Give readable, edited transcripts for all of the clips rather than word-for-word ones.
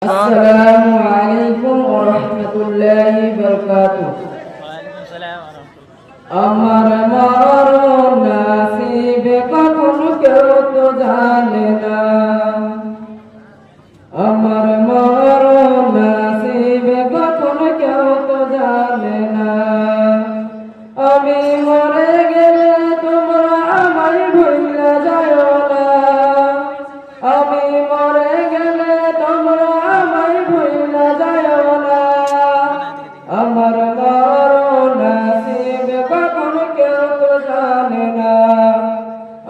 আসসালামু আলাইকুম ওয়া রাহমাতুল্লাহি ওয়া বারাকাতুহু। আমার মরণ নসিবে কখন কেউ তো জানে না, আমার মরণ নসিবে কখন কেউ তো জানে না। আমি মরে গেলে তোমরা আমায় ভুলে যাও না, আমি মরে গেলে তোমরা আমায় ভুলে যাও না। আমার মরণ নসিবে কখন কেউ তো জানে না,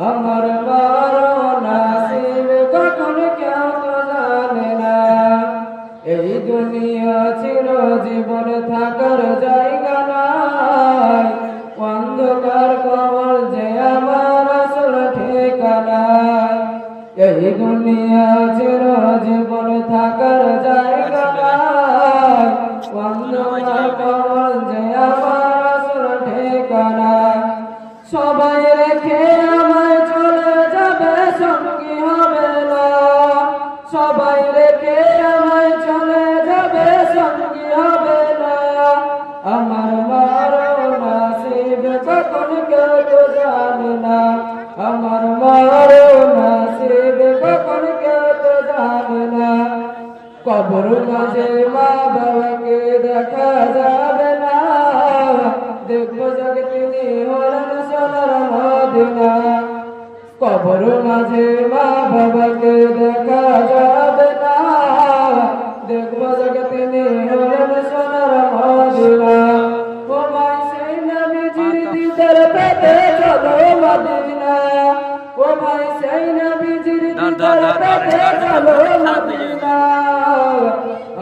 আমার মরণ নসিবে কখন কেউ তো জানে না। এই দুনিয়া চিরজীবন থাকার জায়গা নাই, অন্ধকার কবর যে আমার আসল ঠিকানা। এই দুনিয়া চিরজীবন থাকার জায়গা নাই, অন্ধকার কবর যে আমার আসল ঠিকানা। সবাই রেখে আমায় চলে যাবে, সঙ্গী হবে না, সবাই রেখে আমায় চলে যাবে, সঙ্গী হবে না। আমার মরণ নসিবে কখন কেউ তো জানে না, আমার মরণ নসিবে কখন কেউ তো জানে না। কবর মাঝে মা বাবাকে দেখা যাবে না, দেখবো যাকে তিনি হলেন সোনার মদিনা। কবর মাঝে মা বাবাকে দেখা যাবে না, দেখবো যাকে তিনি হলেন সোনার মদিনা। ও ভাই সেই নবীজির দিদার পেতে চলো মদিনা, ও ভাই সেই নবীজির দিদার পেতে চলো মদিনা।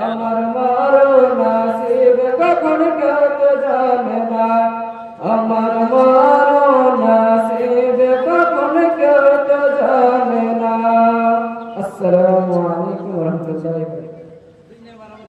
আমার মরণ নসিবে কখন কেউ তো জানে না, আমার মরণ নসিবে কখন কেউ তো জানে না। আসসালামু আলাইকুম ওয়া রাহমাতুল্লাহি ওয়া বারাকাতুহু।